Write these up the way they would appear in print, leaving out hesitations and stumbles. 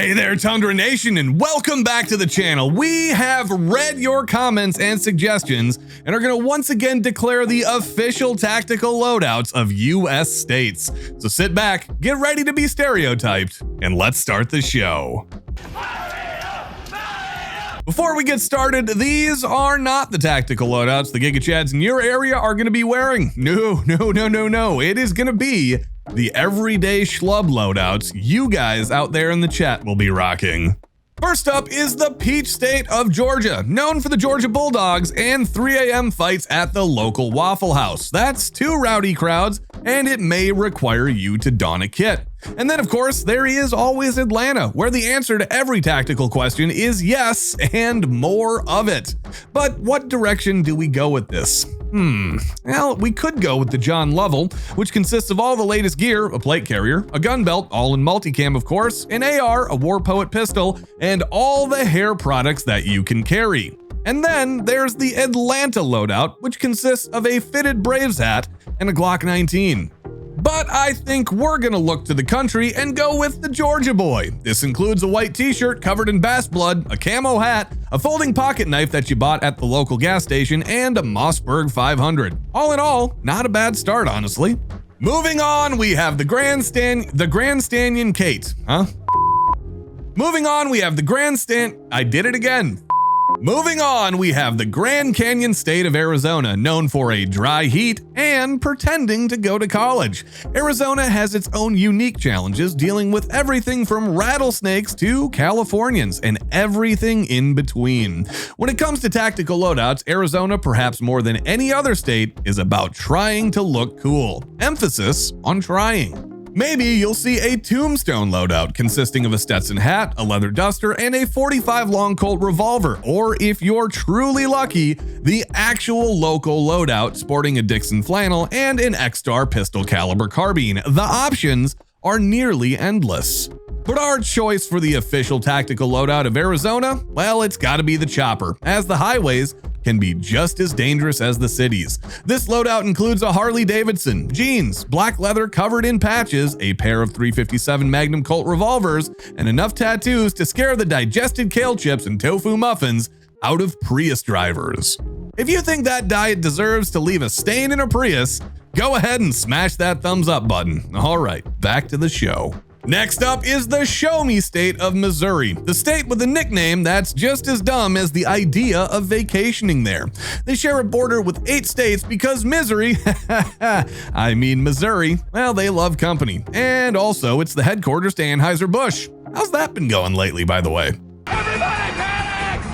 Hey there, Tundra Nation, and welcome back to the channel. We have read your comments and suggestions and are going to once again declare the official tactical loadouts of US states. So sit back, get ready to be stereotyped, and let's start the show. Before we get started, these are not the tactical loadouts the giga-chads in your area are going to be wearing. No. It is going to be the everyday schlub loadouts you guys out there in the chat will be rocking. First up is the Peach State of Georgia, known for the Georgia Bulldogs and 3 a.m. fights at the local Waffle House. That's two rowdy crowds, and it may require you to don a kit. And then, of course, there is always Atlanta, where the answer to every tactical question is yes and more of it. But what direction do we go with this? Well, we could go with the John Lovell, which consists of all the latest gear, a plate carrier, a gun belt, all in multicam of course, an AR, a War Poet pistol, and all the hair products that you can carry. And then there's the Atlanta loadout, which consists of a fitted Braves hat and a Glock 19. But I think we're gonna look to the country and go with the Georgia boy. This includes a white t-shirt covered in bass blood, a camo hat, a folding pocket knife that you bought at the local gas station, and a Mossberg 500. All in all, not a bad start, honestly. Moving on, we have the Grand Canyon Kate, Moving on, we have the Moving on, we have the Grand Canyon state of Arizona, known for a dry heat and pretending to go to college. Arizona has its own unique challenges dealing with everything from rattlesnakes to Californians and everything in between. When it comes to tactical loadouts, Arizona, perhaps more than any other state, is about trying to look cool. Emphasis on trying. Maybe you'll see a tombstone loadout consisting of a Stetson hat, a leather duster, and a 45 long Colt revolver, or if you're truly lucky, the actual local loadout sporting a Dixon flannel and an X-Star pistol caliber carbine. The options are nearly endless. But our choice for the official tactical loadout of Arizona, well, it's gotta be the chopper, as the highways can be just as dangerous as the cities. This loadout includes a Harley Davidson, jeans, black leather covered in patches, a pair of 357 Magnum Colt revolvers, and enough tattoos to scare the digested kale chips and tofu muffins out of Prius drivers. If you think that diet deserves to leave a stain in a Prius, go ahead and smash that thumbs up button. All right, back to the show. Next up is the Show Me state of Missouri, the state with a nickname that's just as dumb as the idea of vacationing there. They share a border with 8 states because Missouri, Missouri, well, they love company. And also, it's the headquarters to Anheuser-Busch. How's that been going lately, by the way? Everybody panic!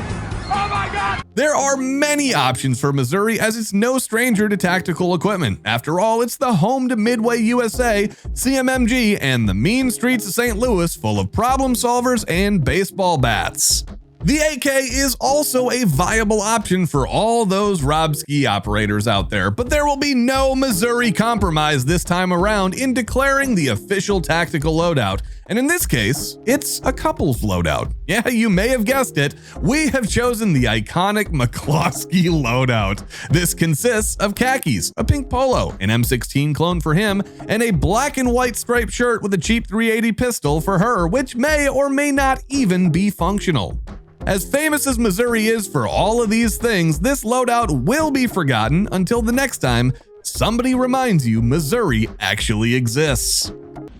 Oh my God! There are many options for Missouri, as it's no stranger to tactical equipment. After all, it's the home to Midway USA, CMMG, and the mean streets of St. Louis full of problem solvers and baseball bats. The AK is also a viable option for all those Rob Ski operators out there, but there will be no Missouri compromise this time around in declaring the official tactical loadout. And in this case, it's a couple's loadout. Yeah, you may have guessed it. We have chosen the iconic McCloskey loadout. This consists of khakis, a pink polo, an M16 clone for him, and a black and white striped shirt with a cheap 380 pistol for her, which may or may not even be functional. As famous as Missouri is for all of these things, this loadout will be forgotten until the next time somebody reminds you Missouri actually exists.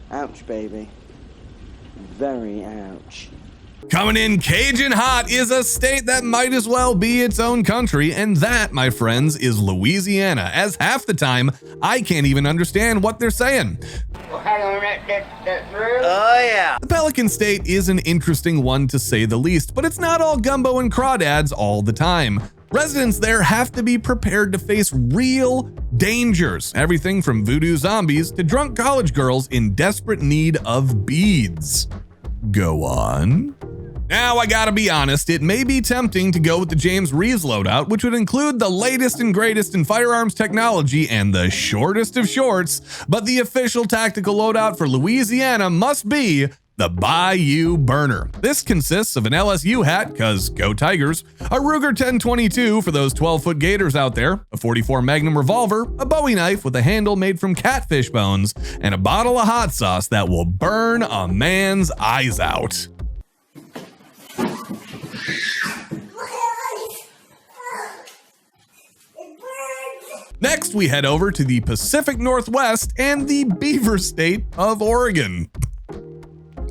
Ouch, baby. Very ouch. Coming in Cajun hot is a state that might as well be its own country, and that, my friends, is Louisiana, as half the time I can't even understand what they're saying. Oh yeah. The Pelican State is an interesting one to say the least, but it's not all gumbo and crawdads all the time. Residents there have to be prepared to face real dangers, everything from voodoo zombies to drunk college girls in desperate need of beads. Go on. Now, I gotta be honest, it may be tempting to go with the James Reeves loadout, which would include the latest and greatest in firearms technology and the shortest of shorts, but the official tactical loadout for Louisiana must be the Bayou Burner. This consists of an LSU hat, cause go Tigers, a Ruger 1022 for those 12-foot gators out there, a 44 Magnum revolver, a Bowie knife with a handle made from catfish bones, and a bottle of hot sauce that will burn a man's eyes out. Next, we head over to the Pacific Northwest and the beaver state of Oregon.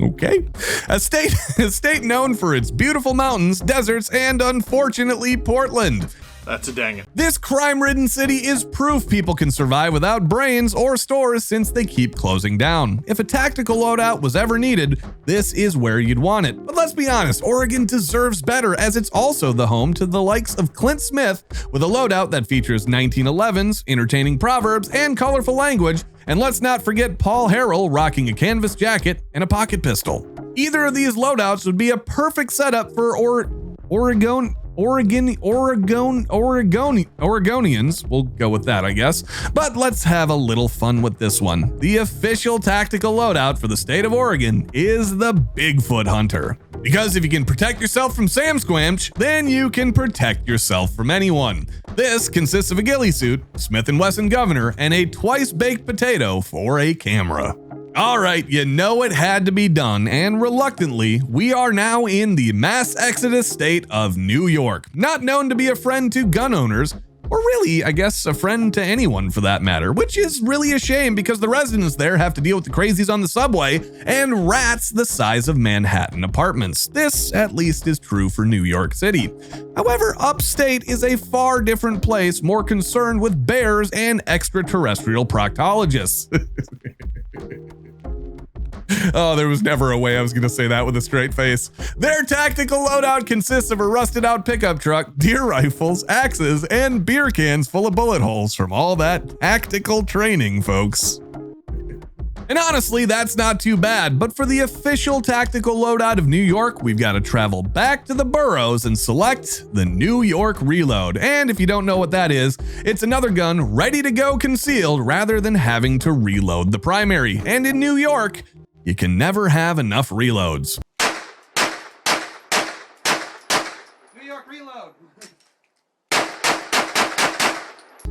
Okay. A state known for its beautiful mountains, deserts, and unfortunately, Portland. That's a dang it. This crime-ridden city is proof people can survive without brains or stores since they keep closing down. If a tactical loadout was ever needed, this is where you'd want it. But let's be honest, Oregon deserves better as it's also the home to the likes of Clint Smith with a loadout that features 1911s, entertaining proverbs, and colorful language. And let's not forget Paul Harrell rocking a canvas jacket and a pocket pistol. Either of these loadouts would be a perfect setup for Oregonians, we'll go with that, I guess. But let's have a little fun with this one. The official tactical loadout for the state of Oregon is the Bigfoot Hunter. Because if you can protect yourself from Sam Squamch, then you can protect yourself from anyone. This consists of a ghillie suit, Smith & Wesson Governor, and a twice-baked potato for a camera. All right, you know it had to be done, and reluctantly, we are now in the mass exodus state of New York, not known to be a friend to gun owners, or really, I guess, a friend to anyone for that matter, which is really a shame because the residents there have to deal with the crazies on the subway and rats the size of Manhattan apartments. This, at least, is true for New York City. However, upstate is a far different place, more concerned with bears and extraterrestrial proctologists. Oh, there was never a way I was going to say that with a straight face. Their tactical loadout consists of a rusted out pickup truck, deer rifles, axes, and beer cans full of bullet holes from all that tactical training, folks. And honestly, that's not too bad, but for the official tactical loadout of New York, we've got to travel back to the boroughs and select the New York Reload. And if you don't know what that is, it's another gun ready to go concealed rather than having to reload the primary. And in New York, you can never have enough reloads. New York Reload.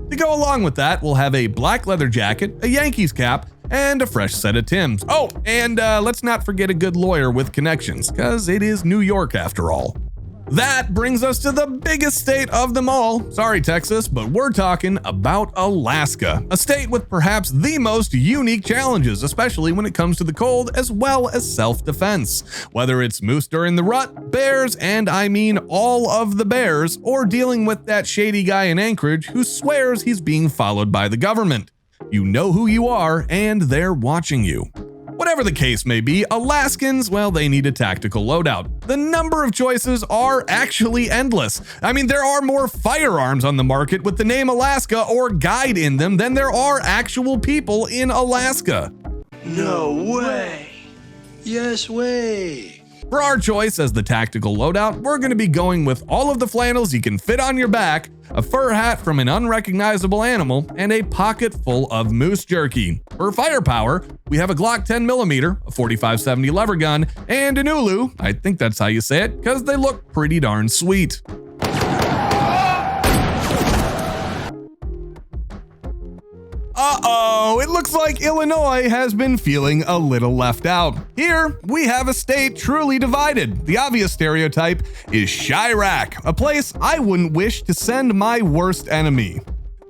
To go along with that, we'll have a black leather jacket, a Yankees cap, and a fresh set of Timbs. Oh, and let's not forget a good lawyer with connections, because it is New York after all. That brings us to the biggest state of them all. Sorry, Texas, but we're talking about Alaska, a state with perhaps the most unique challenges, especially when it comes to the cold as well as self-defense. Whether it's moose during the rut, bears, and I mean all of the bears, or dealing with that shady guy in Anchorage who swears he's being followed by the government. You know who you are, and they're watching you. Whatever the case may be, Alaskans, well, they need a tactical loadout. The number of choices are actually endless. I mean, there are more firearms on the market with the name Alaska or guide in them than there are actual people in Alaska. No way. Yes way. For our choice as the tactical loadout, we're going to be going with all of the flannels you can fit on your back, a fur hat from an unrecognizable animal, and a pocket full of moose jerky. For firepower, we have a Glock 10mm, a 45-70 lever gun, and an Ulu, I think that's how you say it, because they look pretty darn sweet. Uh-oh, it looks like Illinois has been feeling a little left out. Here, we have a state truly divided. The obvious stereotype is Chirac, a place I wouldn't wish to send my worst enemy.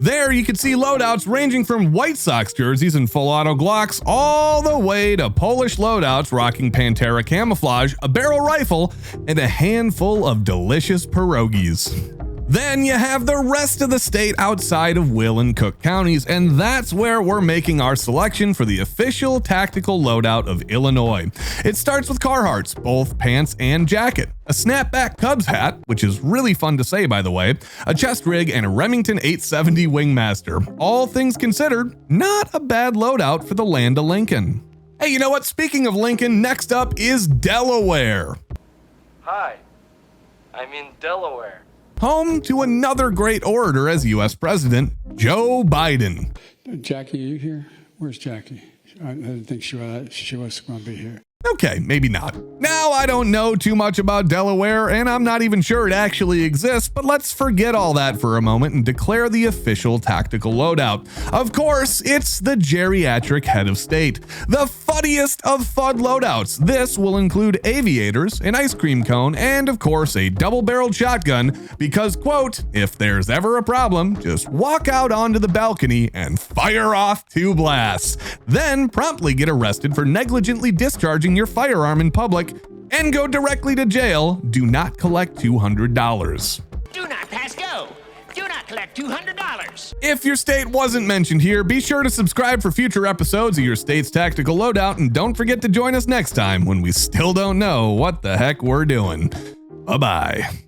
There, you can see loadouts ranging from White Sox jerseys and full auto Glocks all the way to Polish loadouts rocking Pantera camouflage, a barrel rifle, and a handful of delicious pierogies. Then you have the rest of the state outside of Will and Cook counties, and that's where we're making our selection for the official tactical loadout of Illinois. It starts with Carhartts, both pants and jacket, a snapback Cubs hat, which is really fun to say by the way, a chest rig, and a Remington 870 Wingmaster. All things considered, not a bad loadout for the land of Lincoln. Hey, you know what? Speaking of Lincoln, next up is Delaware. Hi, I'm in Delaware. Home to another great orator as U.S. President, Joe Biden. Jackie, are you here? Where's Jackie? I didn't think she was going to be here. Okay, maybe not. Now, I don't know too much about Delaware, and I'm not even sure it actually exists, but let's forget all that for a moment and declare the official tactical loadout. Of course, it's the geriatric head of state, the fuddiest of FUD loadouts. This will include aviators, an ice cream cone, and of course a double-barreled shotgun because, quote, if there's ever a problem, just walk out onto the balcony and fire off 2 blasts. Then promptly get arrested for negligently discharging your firearm in public and go directly to jail. Do not collect $200. Do not pass go. Do not collect $200. If your state wasn't mentioned here, be sure to subscribe for future episodes of your state's tactical loadout, and don't forget to join us next time when we still don't know what the heck we're doing. Bye-bye.